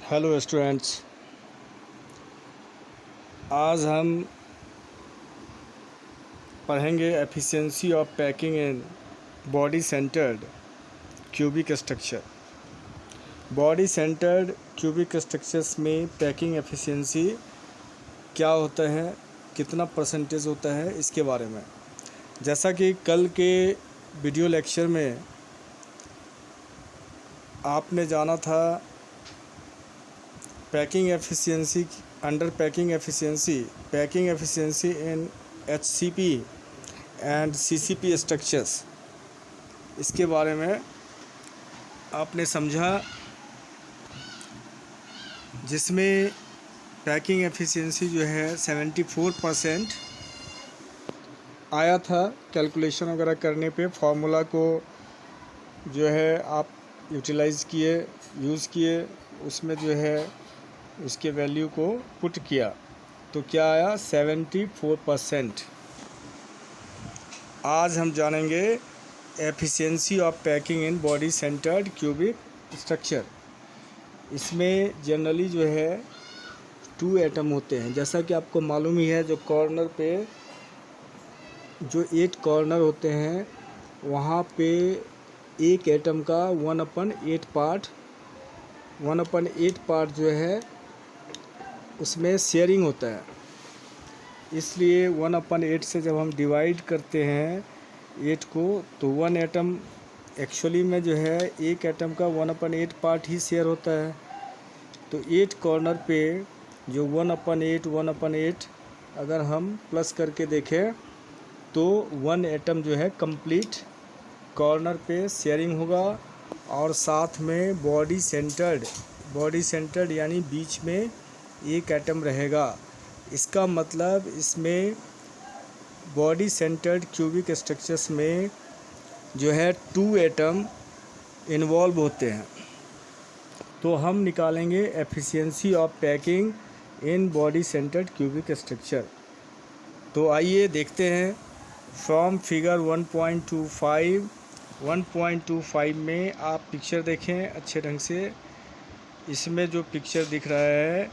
Hello students, आज हम पढ़ेंगे efficiency of packing in body centered cubic structure. Body centered cubic structures में packing efficiency क्या होता है, कितना परसेंटेज होता है, इसके बारे में। जैसा कि कल के वीडियो लेक्चर में आपने जाना था, packing efficiency under packing efficiency in HCP and CCP structures, इसके बारे में आपने समझा, जिसमें पैकिंग एफिशिएंसी जो है 74% आया था। कैलकुलेशन वगैरह करने पे फार्मूला को जो है आप यूज़ किए, उसमें जो है उसके वैल्यू को पुट किया तो क्या आया, 74%। आज हम जानेंगे efficiency of packing in body centered cubic structure. इसमें जनरली जो है 2 एटम होते हैं, जैसा कि आपको मालूम ही है। जो कॉर्नर पे जो 8 कॉर्नर होते हैं, वहाँ पे एक एटम का 1/8 पार्ट जो है उसमें शेयरिंग होता है। इसलिए 1/8 से जब हम डिवाइड करते हैं 8 को, तो 1 एटम एक्चुअली में जो है एक एटम का 1/8 पार्ट ही शेयर होता है। तो 8 कॉर्नर पे जो 1/8 अगर हम प्लस करके देखें तो 1 एटम जो है कंप्लीट कॉर्नर पे शेयरिंग होगा। और साथ में बॉडी सेंटर्ड यानी बीच में एक एटम रहेगा। इसका मतलब इसमें बॉडी सेंटर्ड क्यूबिक स्ट्रक्चर्स में जो है 2 एटम इन्वॉल्व होते हैं। तो हम निकालेंगे efficiency of packing in body centered cubic structure. तो आइए देखते हैं। फ्रॉम फिगर 1.25 में आप पिक्चर देखें अच्छे ढंग से। इसमें जो पिक्चर दिख रहा है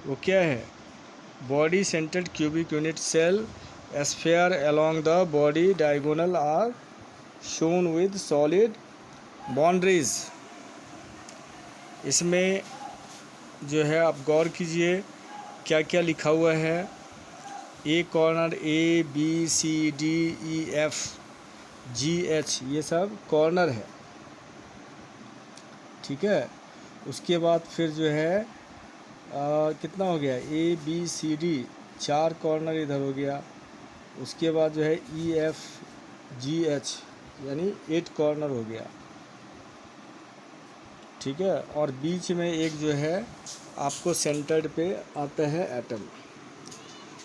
वो क्या है, body centered cubic unit cell sphere along the body diagonal are shown with solid boundaries. इसमें जो है आप गौर कीजिए क्या क्या लिखा हुआ है। ए कॉर्नर ABCDEFGH, ये सब कॉर्नर है, ठीक है। उसके बाद फिर जो है कितना हो गया, ABCD 4 कॉर्नर इधर हो गया। उसके बाद जो है EFGH यानी 8 कॉर्नर हो गया, ठीक है। और बीच में एक जो है आपको सेंटर्ड पे आता है एटम।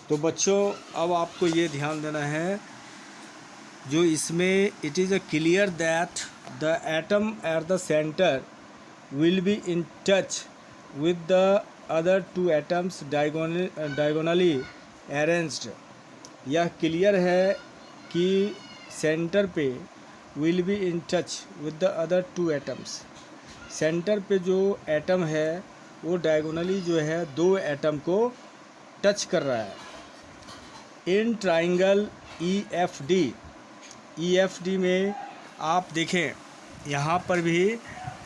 तो बच्चों, अब आपको ये ध्यान देना है, जो इसमें it is a clear that the atom at the centre will be in touch with the other 2 atoms diagonally arranged. यह क्लियर है कि सेंटर पे will be in touch with the other 2 atoms. Centre पे जो atom है वो diagonally जो है 2 एटम को टच कर रहा है। इन ट्राइंगल EFD में आप देखें, यहाँ पर भी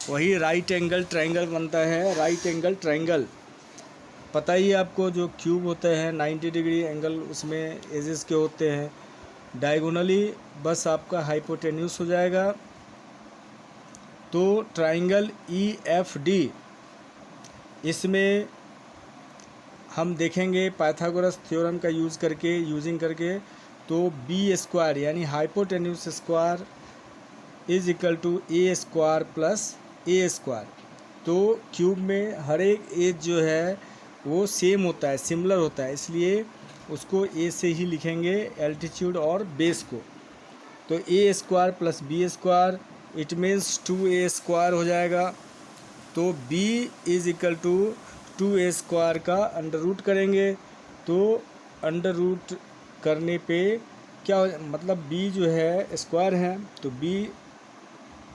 वही राइट एंगल ट्राइंगल बनता है। राइट एंगल ट्राइंगल पता ही है आपको, जो क्यूब होते हैं 90 डिग्री एंगल उसमें एजेस के होते हैं। डायगोनली बस आपका हाइपोटेन्यूस हो जाएगा। तो ट्राइंगल EFD, इसमें हम देखेंगे पाइथागोरस थ्योरम का यूजिंग करके तो B² यानी hypotenuse square is equal to A² plus A²। तो क्यूब में हर एक एज जो है वो सेम होता है, सिमिलर होता है, इसलिए उसको A से ही लिखेंगे एल्टीट्यूड और बेस को। तो A² plus B² it means 2A² हो जाएगा। तो B is equal to 2A² का अंडर रूट करेंगे। तो अंडर रूट करने पे क्या मतलब, B जो है स्क्वायर है तो B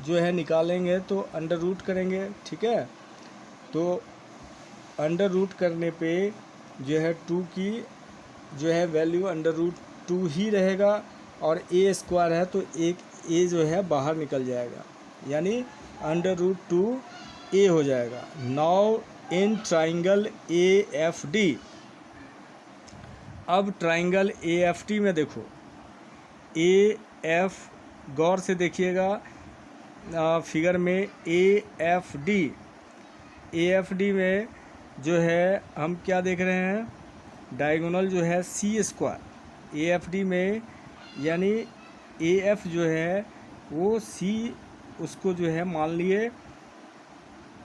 जो है निकालेंगे तो अंडर रूट करेंगे, ठीक है। तो अंडर रूट करने पे जो है 2 की जो है वैल्यू अंडर रूट 2 ही रहेगा, और ए स्क्वायर है तो एक ए जो है बाहर निकल जाएगा, यानी अंडर रूट 2 ए हो जाएगा। Now in triangle A F D, अब ट्राइंगल ए एफ डी में देखो, ए एफ, गौर से देखिएगा फिगर में ए एफ डी में जो है हम क्या देख रहे हैं, डायगोनल जो है सी स्क्वायर ए एफ डी में, यानी ए एफ जो है वो सी, उसको जो है मान लिए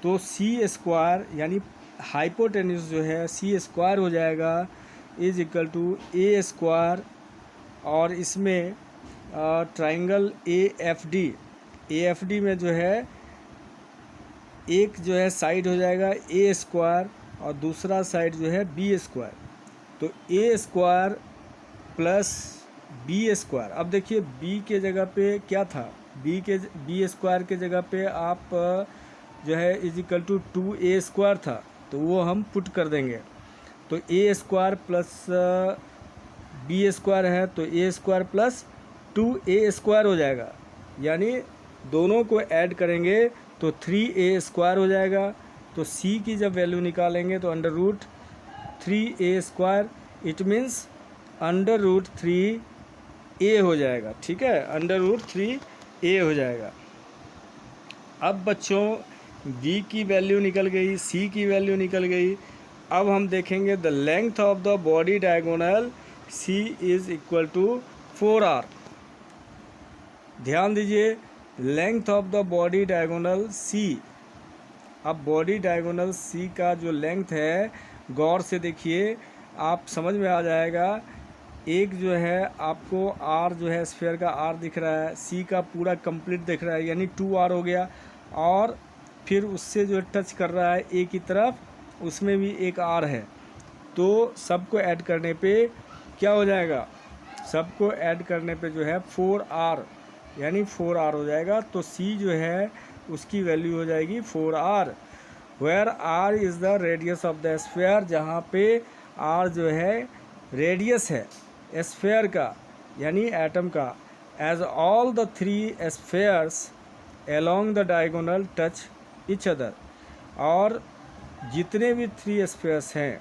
तो सी स्क्वायर यानी हाइपोटेन्यूज जो है सी स्क्वायर हो जाएगा is equal to A square, और इसमें ट्राइंगल ए एफ डी में जो है एक जो है साइड हो जाएगा ए स्क्वायर और दूसरा साइड जो है बी स्क्वायर, तो ए स्क्वायर प्लस बी स्क्वायर। अब देखिए बी के जगह पे क्या था, बी स्क्वायर के जगह पे आप जो है is equal to 2a square था, तो वो हम पुट कर देंगे, तो ए स्क्वायर प्लस बी स्क्वायर है तो ए स्क्वायर प्लस 2a स्क्वायर हो जाएगा, यानी दोनों को ऐड करेंगे तो 3a स्क्वायर हो जाएगा। तो c की जब वैल्यू निकालेंगे तो under root 3a square, it means under root 3a हो जाएगा, ठीक है, अंडर रूट 3a हो जाएगा। अब बच्चों b की वैल्यू निकल गई, c की वैल्यू निकल गई, अब हम देखेंगे the length of the body diagonal c is equal to 4r। ध्यान दीजिए, length of the body diagonal c, अब बॉडी डायगोनल c का जो लेंथ है गौर से देखिए, आप समझ में आ जाएगा। एक जो है आपको r जो है स्फीयर का r दिख रहा है, c का पूरा कंप्लीट दिख रहा है, यानी 2r हो गया, और फिर उससे जो टच कर रहा है a की तरफ, उसमें भी एक r है, तो सबको ऐड करने पे क्या हो जाएगा, सबको ऐड करने पे जो है 4r, यानी 4r हो जाएगा। तो c जो है उसकी वैल्यू हो जाएगी 4r, where r is the radius of the sphere, जहाँ पे r जो है रेडियस है स्फीयर का, यानी एटम का। As all the 3 spheres along the diagonal touch each other, और जितने भी 3 स्फीयर्स हैं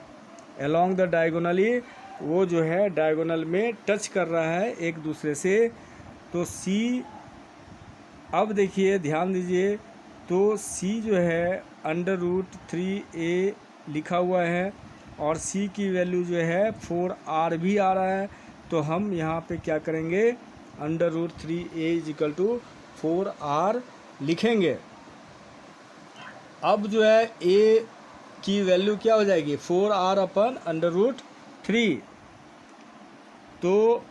along द डायगोनली, वो जो है डायगोनल में टच कर रहा है एक दूसरे से। तो c, अब देखिए ध्यान दीजिए, तो c जो है अंडर रूट 3a लिखा हुआ है, और c की वैल्यू जो है 4r भी आ रहा है, तो हम यहाँ पे क्या करेंगे, under root 3a is equal to 4r लिखेंगे। अब जो है a की वैल्यू क्या हो जाएगी, 4r अपन अंडर रूट 3। तो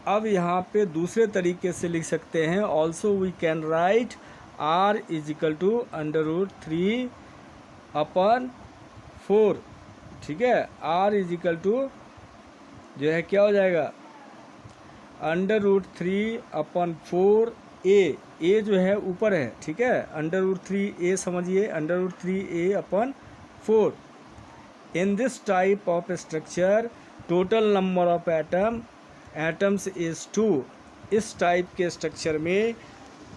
अब यहाँ पे दूसरे तरीके से लिख सकते हैं, also we can write r is equal to under root 3 upon 4, ठीक है, r इज इक्वल टू जो है क्या हो जाएगा, अंडर रूट 3 अपन 4a जो है ऊपर है, ठीक है, अंडर रूट 3a समझिए, under root 3a upon 4। In this type of structure total number of atoms is 2। इस टाइप के स्ट्रक्चर में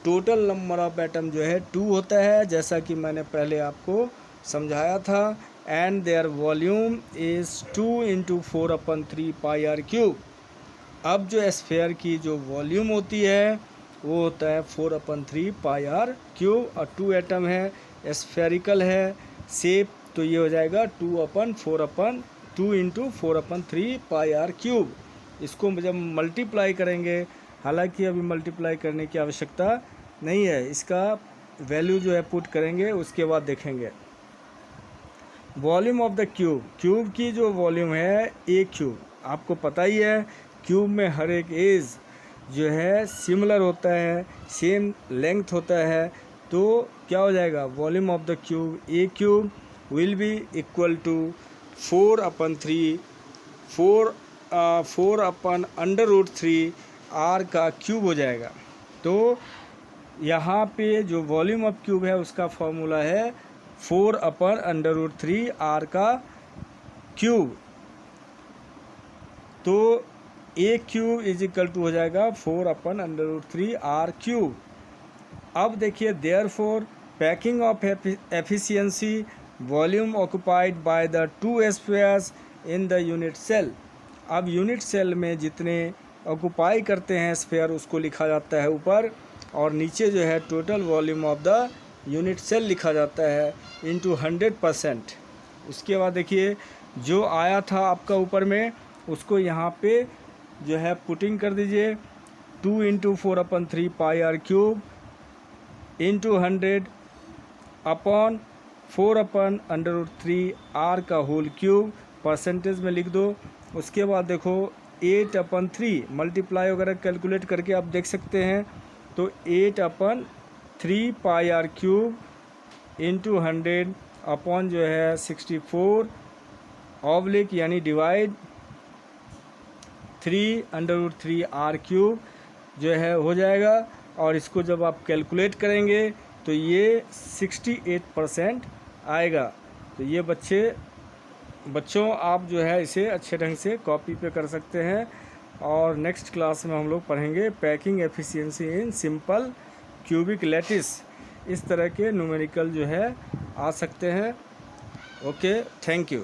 टोटल नंबर ऑफ एटम जो है 2 होता है, जैसा कि मैंने पहले आपको समझाया था। And there volume is 2 × 4/3 πr³। अब जो स्फीयर की जो वॉल्यूम होती है वो होता है 4/3 πr³, और 2 एटम है, स्फेरिकल है शेप, तो ये हो जाएगा 2 × 4/3 πr³। इसको जब मल्टीप्लाई करेंगे, हालांकि अभी मल्टीप्लाई करने की आवश्यकता नहीं है, इसका वैल्यू जो है पुट करेंगे, उसके बाद देखेंगे। वॉल्यूम ऑफ द क्यूब की जो वॉल्यूम है ए क्यूब, आपको पता ही है क्यूब में हर एक एज जो है सिमिलर होता है, सेम लेंथ होता है, तो क्या हो जाएगा, volume of the cube a cube will be equal to 4/3 4/√3 r का क्यूब हो जाएगा। तो यहाँ पे जो वॉल्यूम ऑफ क्यूब है उसका फॉर्मूला है 4/√3 r का क्यूब। तो a cube is equal to हो जाएगा 4/√3 r क्यूब। अब देखिए therefore packing of efficiency volume occupied by the 2 spheres in the unit cell. अब यूनिट सेल में जितने ऑक्युपाई करते हैं स्फीयर उसको लिखा जाता है ऊपर, और नीचे जो है total volume of the unit cell लिखा जाता है इनटू 100%। उसके बाद देखिए जो आया था आपका ऊपर में उसको यहाँ पे जो है पुटिंग कर दीजिए, 2 × 4/3 पाई r cube into 100 upon 4/√3 r का होल क्यूब, परसेंटेज में लिख दो। उसके बाद देखो 8/3 मल्टीप्लाई वगैरह कैलकुलेट करके आप देख सकते हैं, तो 8/3 पाई r क्यूब इंटू 100 अपॉन जो है 64 ऑब्लिक यानी डिवाइड 3/√3 r क्यूब जो है हो जाएगा। और इसको जब आप कैलकुलेट करेंगे तो ये 68% आएगा। तो ये बच्चों आप जो है इसे अच्छे ढंग से कॉपी पे कर सकते हैं। और नेक्स्ट क्लास में हम लोग पढ़ेंगे packing efficiency in simple cubic lattice. इस तरह के न्यूमेरिकल जो है आ सकते हैं। Okay, thank you.